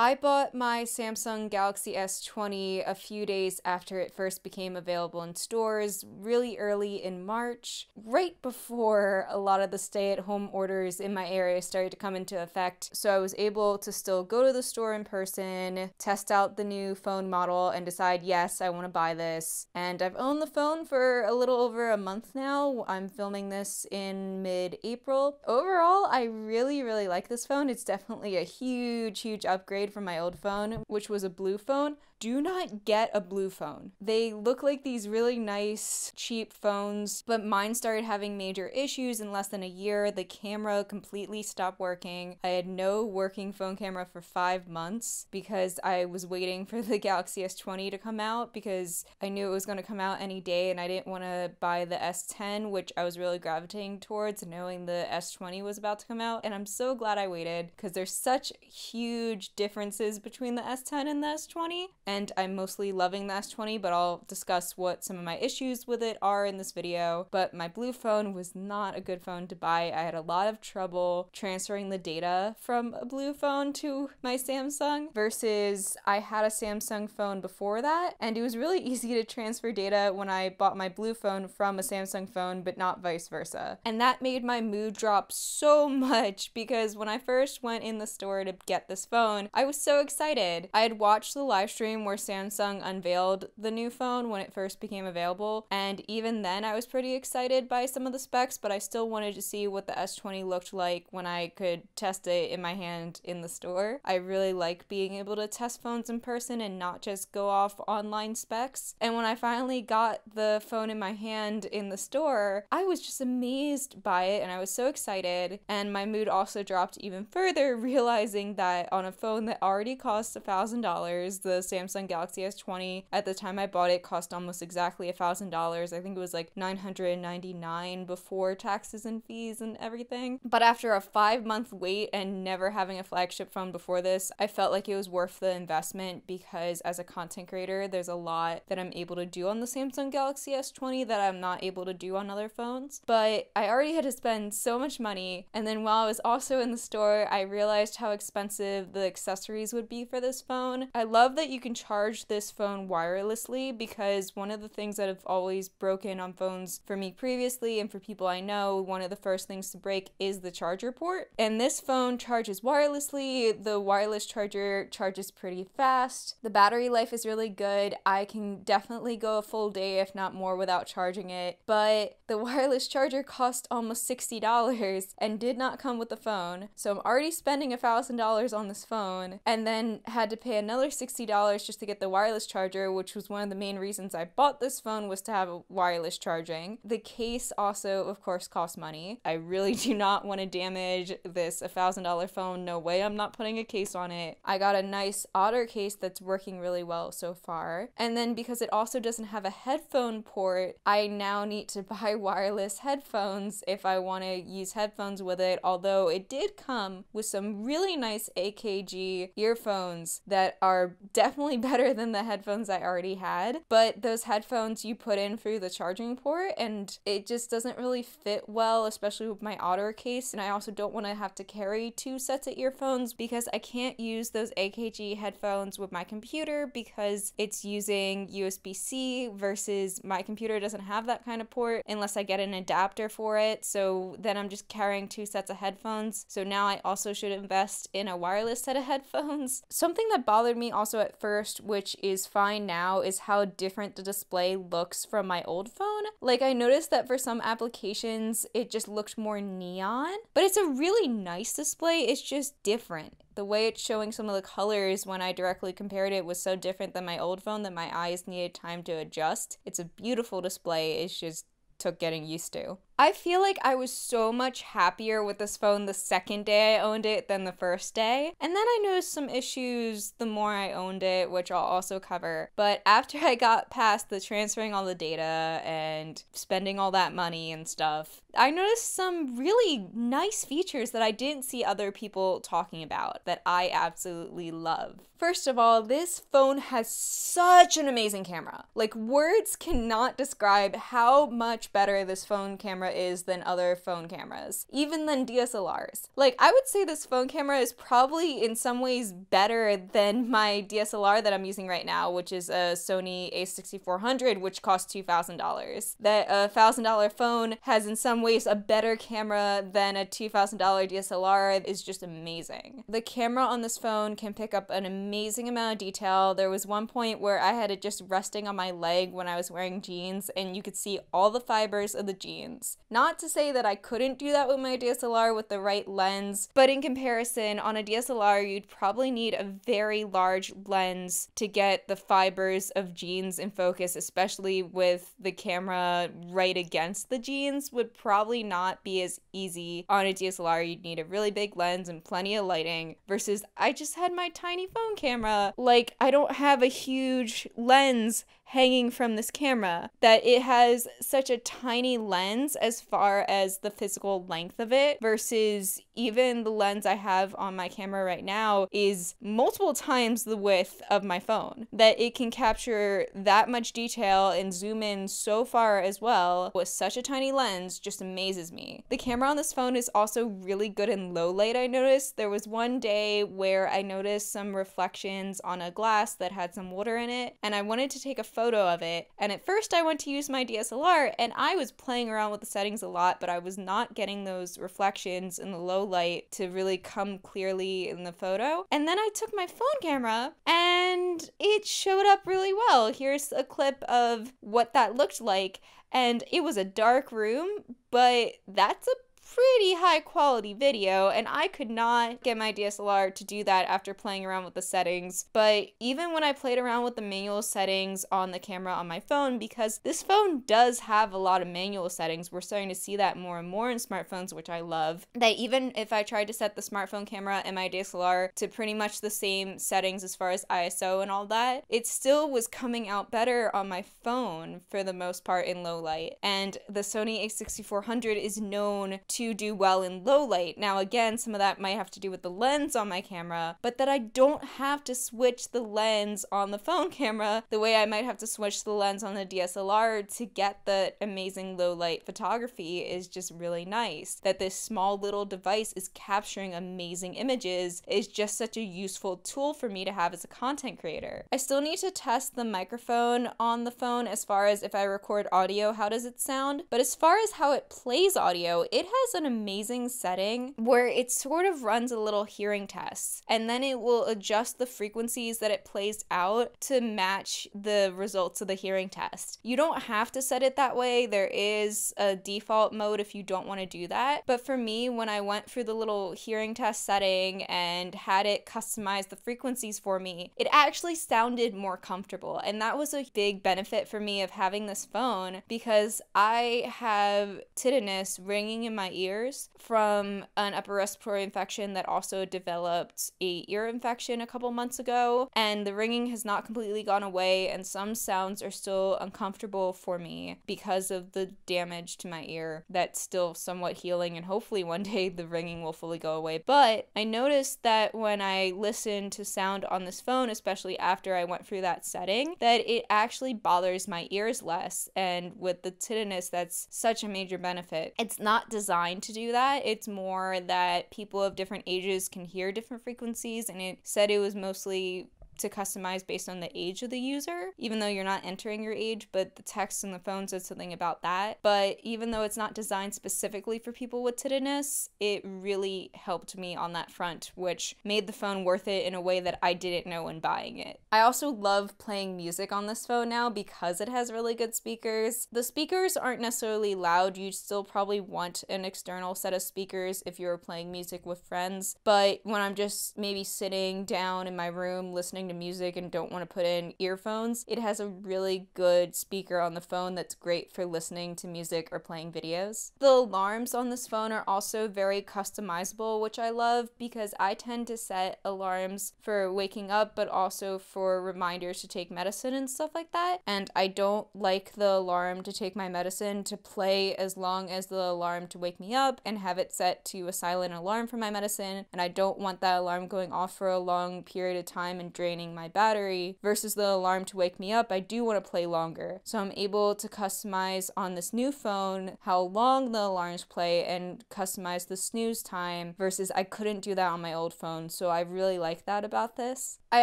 I bought my Samsung Galaxy S20 a few days after it first became available in stores, really early in March, right before a lot of the stay-at-home orders in my area started to come into effect, so I was able to still go to the store in person, test out the new phone model, and decide, yes, I want to buy this. And I've owned the phone for a little over a month now. I'm filming this in mid-April. Overall, I really like this phone. It's definitely a huge upgrade from my old phone, which was a blue phone. Do not get a blue phone. They look like these really nice, cheap phones, but mine started having major issues in less than a year. The camera completely stopped working. I had no working phone camera for 5 months because I was waiting for the Galaxy S20 to come out because I knew it was going to come out any day and I didn't want to buy the S10, which I was really gravitating towards, knowing the S20 was about to come out. And I'm so glad I waited because there's such huge differences between the S10 and the S20. And I'm mostly loving the S20, but I'll discuss what some of my issues with it are in this video. But my blue phone was not a good phone to buy. I had a lot of trouble transferring the data from a blue phone to my Samsung versus I had a Samsung phone before that, and it was really easy to transfer data when I bought my blue phone from a Samsung phone, but not vice versa. And that made my mood drop so much because when I first went in the store to get this phone, I was so excited. I had watched the live stream where Samsung unveiled the new phone when it first became available, and even then I was pretty excited by some of the specs, but I still wanted to see what the S20 looked like when I could test it in my hand in the store. I really like being able to test phones in person and not just go off online specs. And when I finally got the phone in my hand in the store, I was just amazed by it and I was so excited, and my mood also dropped even further realizing that on a phone that already cost $1,000, the Samsung Galaxy S20, at the time I bought it, cost almost exactly $1,000. I think it was like $999 before taxes and fees and everything. But after a 5-month wait and never having a flagship phone before this, I felt like it was worth the investment because as a content creator, there's a lot that I'm able to do on the Samsung Galaxy S20 that I'm not able to do on other phones. But I already had to spend so much money, and then while I was also in the store, I realized how expensive the accessories would be for this phone. I love that you can charge this phone wirelessly because one of the things that have always broken on phones for me previously and for people I know, one of the first things to break is the charger port. And this phone charges wirelessly. The wireless charger charges pretty fast. The battery life is really good. I can definitely go a full day, if not more, without charging it. But the wireless charger cost almost $60 and did not come with the phone. So I'm already spending $1,000 on this phone and then had to pay another $60 just to get the wireless charger, which was one of the main reasons I bought this phone, was to have a wireless charging. The case also, of course, costs money. I really do not want to damage this $1,000 phone. No way I'm not putting a case on it. I got a nice Otter case that's working really well so far. And then because it also doesn't have a headphone port, I now need to buy wireless headphones if I want to use headphones with it, although it did come with some really nice AKG earphones that are definitely better than the headphones I already had. But those headphones you put in through the charging port and it just doesn't really fit well, especially with my Otter case. And I also don't want to have to carry 2 sets of earphones because I can't use those AKG headphones with my computer because it's using USB-C versus my computer doesn't have that kind of port unless I get an adapter for it. So then I'm just carrying 2 sets of headphones. So now I also should invest in a wireless set of headphones. Something that bothered me also at first, which is fine now, is how different the display looks from my old phone. Like, I noticed that for some applications it just looked more neon, but it's a really nice display. It's just different. The way it's showing some of the colors when I directly compared it was so different than my old phone that my eyes needed time to adjust. It's a beautiful display. It's just took getting used to. I feel like I was so much happier with this phone the second day I owned it than the first day. And then I noticed some issues the more I owned it, which I'll also cover. But after I got past the transferring all the data and spending all that money and stuff, I noticed some really nice features that I didn't see other people talking about that I absolutely love. First of all, this phone has such an amazing camera. Like, words cannot describe how much better this phone camera camera is than other phone cameras, even than DSLRs. Like, I would say this phone camera is probably in some ways better than my DSLR that I'm using right now, which is a Sony a6400, which costs $2,000. That $1,000 phone has in some ways a better camera than a $2,000 DSLR is just amazing. The camera on this phone can pick up an amazing amount of detail. There was one point where I had it just resting on my leg when I was wearing jeans, and you could see all the fibers of the jeans. Not to say that I couldn't do that with my DSLR with the right lens, but in comparison, on a DSLR, you'd probably need a very large lens to get the fibers of jeans in focus, especially with the camera right against the jeans, would probably not be as easy. On a DSLR, you'd need a really big lens and plenty of lighting, versus I just had my tiny phone camera. Like, I don't have a huge lens hanging from this camera, that it has such a tiny lens as far as the physical length of it, versus even the lens I have on my camera right now is multiple times the width of my phone. That it can capture that much detail and zoom in so far as well with such a tiny lens just amazes me. The camera on this phone is also really good in low light, I noticed. There was one day where I noticed some reflections on a glass that had some water in it, and I wanted to take a photo of it, and at first I went to use my DSLR and I was playing around with the settings a lot, but I was not getting those reflections in the low light to really come clearly in the photo. And then I took my phone camera and it showed up really well. Here's a clip of what that looked like, and it was a dark room, but that's a pretty high quality video, and I could not get my DSLR to do that after playing around with the settings. But even when I played around with the manual settings on the camera on my phone, because this phone does have a lot of manual settings, we're starting to see that more and more in smartphones, which I love, that even if I tried to set the smartphone camera and my DSLR to pretty much the same settings as far as ISO and all that, it still was coming out better on my phone for the most part in low light. And the Sony a6400 is known to do well in low light. Now again, some of that might have to do with the lens on my camera, but that I don't have to switch the lens on the phone camera the way I might have to switch the lens on the DSLR to get the amazing low light photography is just really nice. That this small little device is capturing amazing images is just such a useful tool for me to have as a content creator. I still need to test the microphone on the phone as far as if I record audio, how does it sound? But as far as how it plays audio, it has an amazing setting where it sort of runs a little hearing test, and then it will adjust the frequencies that it plays out to match the results of the hearing test. You don't have to set it that way. There is a default mode if you don't want to do that. But for me, when I went through the little hearing test setting and had it customize the frequencies for me, it actually sounded more comfortable. And that was a big benefit for me of having this phone, because I have tinnitus ringing in my ears from an upper respiratory infection that also developed a ear infection a couple months ago, and the ringing has not completely gone away, and some sounds are still uncomfortable for me because of the damage to my ear that's still somewhat healing, and hopefully one day the ringing will fully go away. But I noticed that when I listen to sound on this phone, especially after I went through that setting, that it actually bothers my ears less, and with the tinnitus, that's such a major benefit. It's not designed to do that. It's more that people of different ages can hear different frequencies, and it said it was mostly to customize based on the age of the user, even though you're not entering your age, but the text in the phone said something about that. But even though it's not designed specifically for people with tinnitus, it really helped me on that front, which made the phone worth it in a way that I didn't know when buying it. I also love playing music on this phone now because it has really good speakers. The speakers aren't necessarily loud. You'd still probably want an external set of speakers if you were playing music with friends, but when I'm just maybe sitting down in my room listening to music and don't want to put in earphones, it has a really good speaker on the phone that's great for listening to music or playing videos. The alarms on this phone are also very customizable, which I love because I tend to set alarms for waking up, but also for reminders to take medicine and stuff like that. And I don't like the alarm to take my medicine to play as long as the alarm to wake me up and have it set to a silent alarm for my medicine. And I don't want that alarm going off for a long period of time and draining draining my battery, versus the alarm to wake me up, I do want to play longer. So I'm able to customize on this new phone how long the alarms play and customize the snooze time, versus I couldn't do that on my old phone. So I really like that about this. I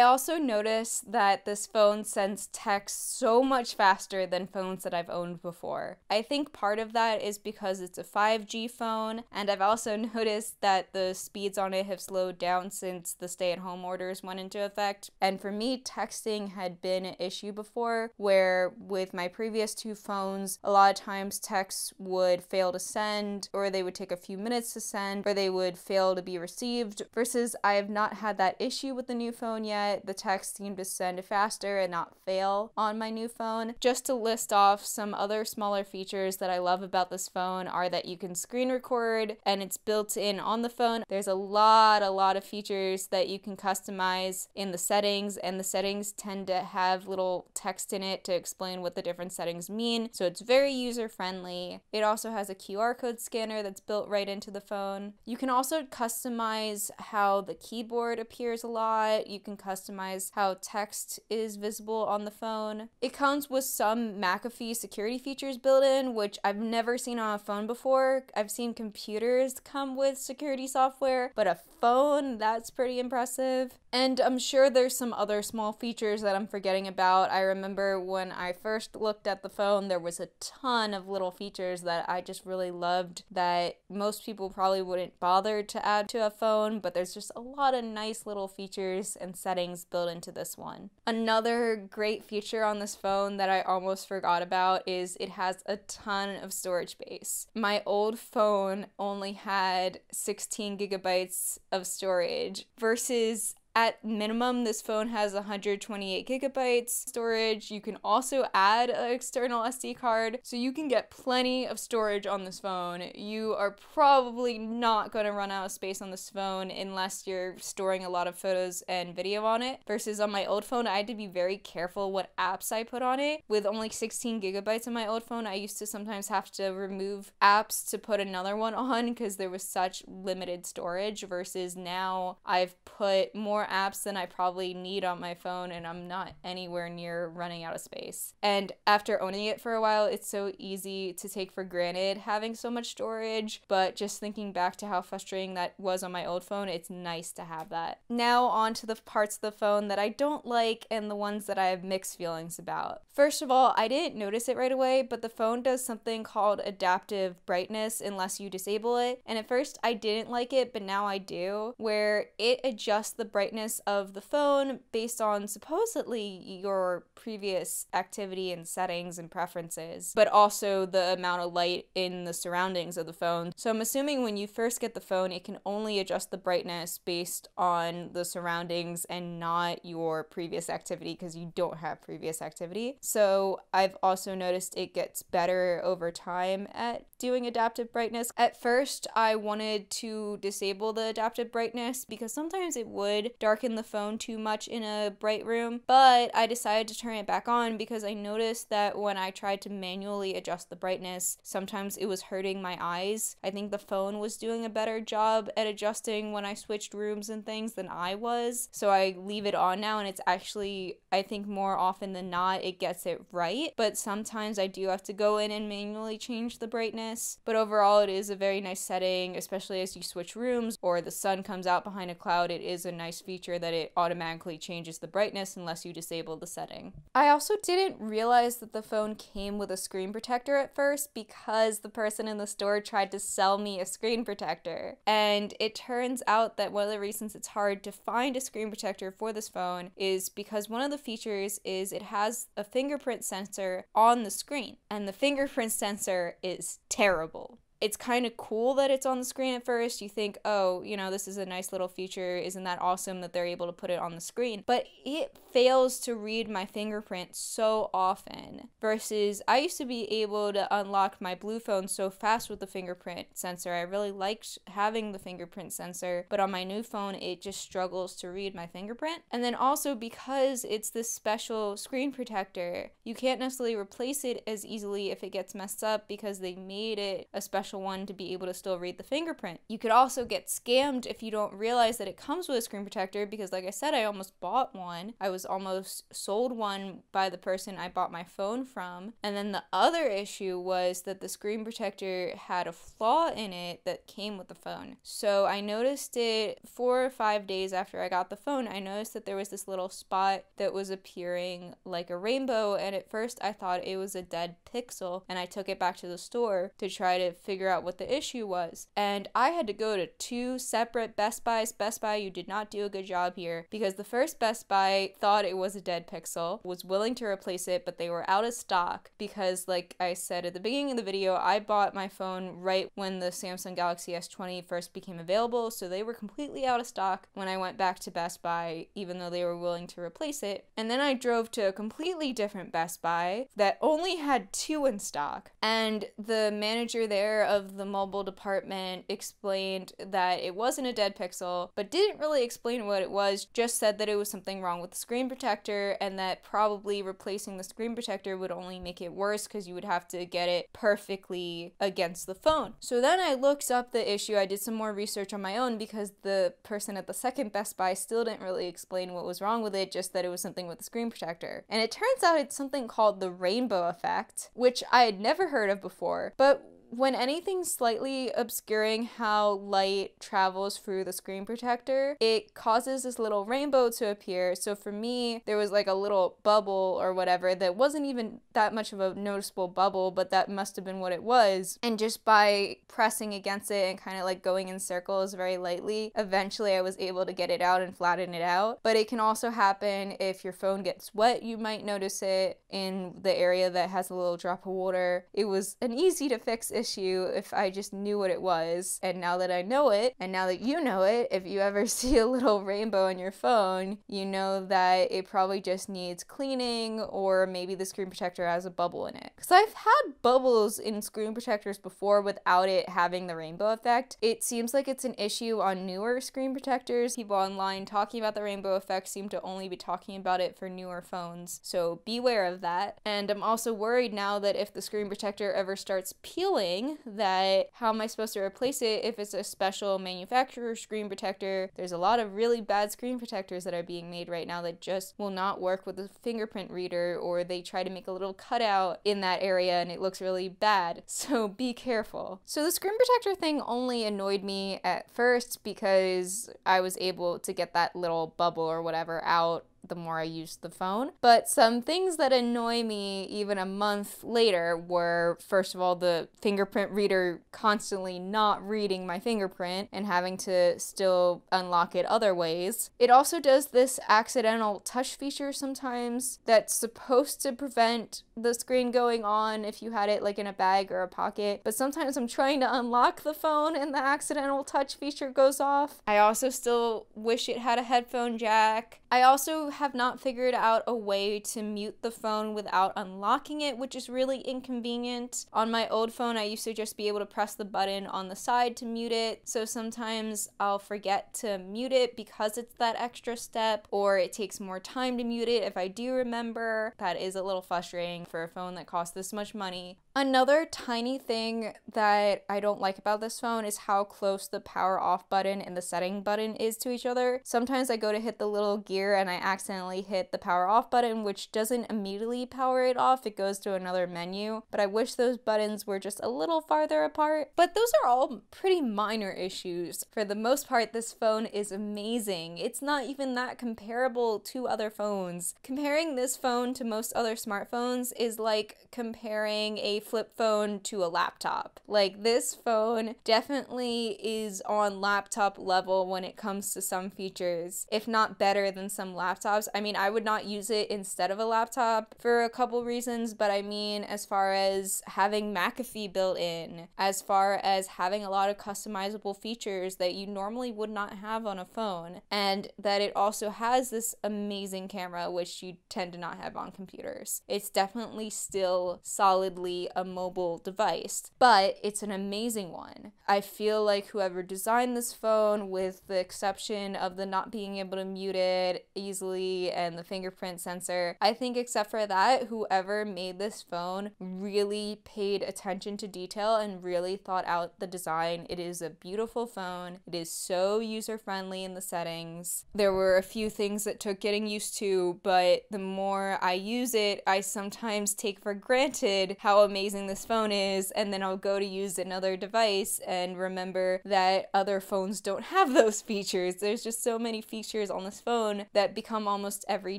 also noticed that this phone sends text so much faster than phones that I've owned before. I think part of that is because it's a 5G phone, and I've also noticed that the speeds on it have slowed down since the stay-at-home orders went into effect. And for me, texting had been an issue before, where with my previous two phones, a lot of times texts would fail to send, or they would take a few minutes to send, or they would fail to be received, versus I have not had that issue with the new phone yet. The text seemed to send faster and not fail on my new phone. Just to list off some other smaller features that I love about this phone are that you can screen record and it's built in on the phone. There's a lot of features that you can customize in the settings, and the settings tend to have little text in it to explain what the different settings mean, so it's very user friendly. It also has a QR code scanner that's built right into the phone. You can also customize how the keyboard appears a lot. You can customize how text is visible on the phone. It comes with some McAfee security features built in, which I've never seen on a phone before. I've seen computers come with security software, but a phone, that's pretty impressive. And I'm sure there's some other small features that I'm forgetting about. I remember when I first looked at the phone, there was a ton of little features that I just really loved that most people probably wouldn't bother to add to a phone, but there's just a lot of nice little features and settings built into this one. Another great feature on this phone that I almost forgot about is it has a ton of storage space. My old phone only had 16 gigabytes of storage versus at minimum, this phone has 128 gigabytes storage. You can also add an external SD card, so you can get plenty of storage on this phone. You are probably not going to run out of space on this phone unless you're storing a lot of photos and video on it. Versus on my old phone, I had to be very careful what apps I put on it. With only 16 gigabytes on my old phone, I used to sometimes have to remove apps to put another one on because there was such limited storage, versus now I've put more apps than I probably need on my phone and I'm not anywhere near running out of space. And after owning it for a while, it's so easy to take for granted having so much storage, but just thinking back to how frustrating that was on my old phone, it's nice to have that. Now on to the parts of the phone that I don't like and the ones that I have mixed feelings about. First of all, I didn't notice it right away, but the phone does something called adaptive brightness unless you disable it. And at first I didn't like it, but now I do, where it adjusts the brightness of the phone based on supposedly your previous activity and settings and preferences, but also the amount of light in the surroundings of the phone. So I'm assuming when you first get the phone, it can only adjust the brightness based on the surroundings and not your previous activity because you don't have previous activity. So I've also noticed it gets better over time at doing adaptive brightness. At first, I wanted to disable the adaptive brightness because sometimes it would darken the phone too much in a bright room, but I decided to turn it back on because I noticed that when I tried to manually adjust the brightness, sometimes it was hurting my eyes. I think the phone was doing a better job at adjusting when I switched rooms and things than I was, so I leave it on now, and it's actually, I think more often than not, it gets it right, but sometimes I do have to go in and manually change the brightness. But overall, it is a very nice setting, especially as you switch rooms or the sun comes out behind a cloud. It is a nice feature that it automatically changes the brightness unless you disable the setting. I also didn't realize that the phone came with a screen protector at first because the person in the store tried to sell me a screen protector. And it turns out that one of the reasons it's hard to find a screen protector for this phone is because one of the features is it has a fingerprint sensor on the screen, and the fingerprint sensor is terrible. It's kind of cool that it's on the screen at first. You think, oh, you know, this is a nice little feature. Isn't that awesome that they're able to put it on the screen? But it fails to read my fingerprint so often. Versus I used to be able to unlock my blue phone so fast with the fingerprint sensor. I really liked having the fingerprint sensor, but on my new phone, it just struggles to read my fingerprint. And then also because it's this special screen protector, you can't necessarily replace it as easily if it gets messed up because they made it a special special one to be able to still read the fingerprint. You could also get scammed if you don't realize that it comes with a screen protector, because like I said, I almost bought one. I was almost sold one by the person I bought my phone from. And then the other issue was that the screen protector had a flaw in it that came with the phone. So I noticed it 4 or 5 days after I got the phone. I noticed that there was this little spot that was appearing like a rainbow, and at first I thought it was a dead pixel, and I took it back to the store to try to figure out what the issue was. And I had to go to 2 separate Best Buys. Best Buy, you did not do a good job here, because the first Best Buy thought it was a dead pixel, was willing to replace it, but they were out of stock because, like I said at the beginning of the video, I bought my phone right when the Samsung Galaxy S20 first became available, so they were completely out of stock when I went back to Best Buy, even though they were willing to replace it. And then I drove to a completely different Best Buy that only had 2 in stock, and the manager there of the mobile department explained that it wasn't a dead pixel, but didn't really explain what it was, just said that it was something wrong with the screen protector, and that probably replacing the screen protector would only make it worse because you would have to get it perfectly against the phone. So then I looked up the issue. I did some more research on my own because the person at the second Best Buy still didn't really explain what was wrong with it, just that it was something with the screen protector. And it turns out it's something called the rainbow effect, which I had never heard of before. But when anything's slightly obscuring how light travels through the screen protector, it causes this little rainbow to appear. So for me, there was like a little bubble or whatever that wasn't even that much of a noticeable bubble, but that must have been what it was. And just by pressing against it and kind of like going in circles very lightly, eventually I was able to get it out and flatten it out. But it can also happen if your phone gets wet. You might notice it in the area that has a little drop of water. It was an easy to fix issue if I just knew what it was. And now that I know it, and now that you know it, if you ever see a little rainbow on your phone, you know that it probably just needs cleaning, or maybe the screen protector has a bubble in it. Because I've had bubbles in screen protectors before without it having the rainbow effect. It seems like it's an issue on newer screen protectors. People online talking about the rainbow effect seem to only be talking about it for newer phones. So beware of that. And I'm also worried now that if the screen protector ever starts peeling, that how am I supposed to replace it if it's a special manufacturer screen protector? There's a lot of really bad screen protectors that are being made right now that just will not work with a fingerprint reader, or they try to make a little cutout in that area and it looks really bad. So be careful. So the screen protector thing only annoyed me at first because I was able to get that little bubble or whatever out the more I used the phone. But some things that annoy me even a month later were, first of all, the fingerprint reader constantly not reading my fingerprint and having to still unlock it other ways. It also does this accidental touch feature sometimes that's supposed to prevent the screen going on if you had it like in a bag or a pocket, but sometimes I'm trying to unlock the phone and the accidental touch feature goes off. I also still wish it had a headphone jack. I also have not figured out a way to mute the phone without unlocking it, which is really inconvenient. On my old phone, I used to just be able to press the button on the side to mute it, so sometimes I'll forget to mute it because it's that extra step, or it takes more time to mute it if I do remember. That is a little frustrating for a phone that costs this much money. Another tiny thing that I don't like about this phone is how close the power off button and the setting button is to each other. Sometimes I go to hit the little gear and I accidentally hit the power off button, which doesn't immediately power it off. It goes to another menu, but I wish those buttons were just a little farther apart. But those are all pretty minor issues. For the most part, this phone is amazing. It's not even that comparable to other phones. Comparing this phone to most other smartphones is like comparing a flip phone to a laptop. Like, this phone definitely is on laptop level when it comes to some features, if not better than some laptops. I mean, I would not use it instead of a laptop for a couple reasons, but I mean, as far as having McAfee built in, as far as having a lot of customizable features that you normally would not have on a phone, and that it also has this amazing camera, which you tend to not have on computers. It's definitely still solidly a mobile device, but it's an amazing one. I feel like whoever designed this phone, with the exception of the not being able to mute it easily and the fingerprint sensor, I think except for that, whoever made this phone really paid attention to detail and really thought out the design. It is a beautiful phone. It is so user-friendly in the settings. There were a few things that took getting used to, but the more I use it, I sometimes take for granted how amazing this phone is, and then I'll go to use another device and remember that other phones don't have those features. There's just so many features on this phone that become almost every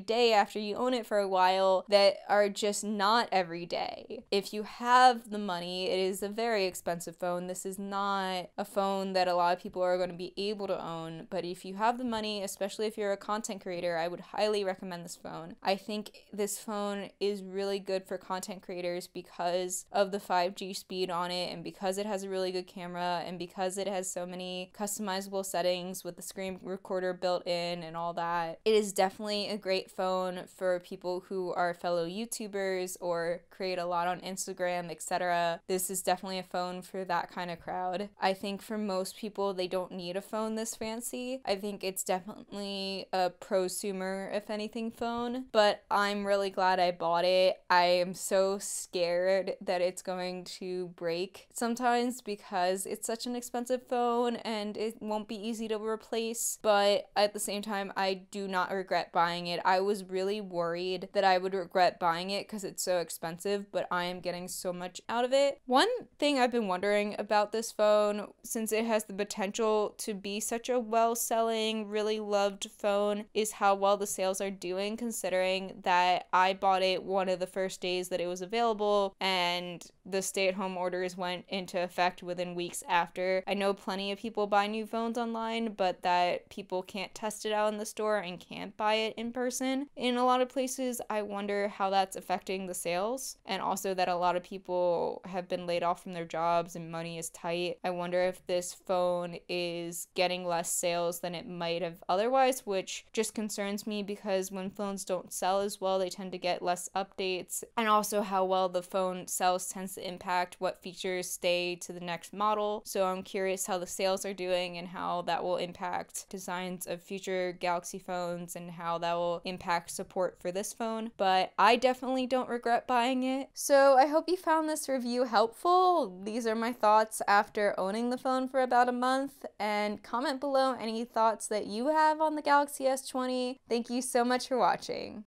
day after you own it for a while that are just not every day. If you have the money, it is a very expensive phone. This is not a phone that a lot of people are going to be able to own, but if you have the money, especially if you're a content creator, I would highly recommend this phone. I think this phone is really good for content creators because of the 5G speed on it, and because it has a really good camera, and because it has so many customizable settings with the screen recorder built in and all that. It is definitely a great phone for people who are fellow YouTubers or create a lot on Instagram, etc. This is definitely a phone for that kind of crowd. I think for most people, they don't need a phone this fancy. I think it's definitely a prosumer, if anything, phone, but I'm really glad I bought it. I am so scared that it's going to break sometimes because it's such an expensive phone and it won't be easy to replace, but at the same time, I do not regret buying it. I was really worried that I would regret buying it because it's so expensive, but I am getting so much out of it. One thing I've been wondering about this phone, since it has the potential to be such a well-selling, really loved phone, is how well the sales are doing, considering that I bought it one of the first days that it was available and the stay-at-home orders went into effect within weeks after. I know plenty of people buy new phones online, but that people can't test it out in the store and can't buy it in person. In a lot of places, I wonder how that's affecting the sales, and also that a lot of people have been laid off from their jobs and money is tight. I wonder if this phone is getting less sales than it might have otherwise, which just concerns me because when phones don't sell as well, they tend to get less updates, and also how well the phone sells tends to impact what features stay to the next model. So I'm curious how the sales are doing and how that will impact designs of future Galaxy phones and how that will impact support for this phone. But I definitely don't regret buying it. So I hope you found this review helpful. These are my thoughts after owning the phone for about a month, and comment below any thoughts that you have on the Galaxy S20. Thank you so much for watching.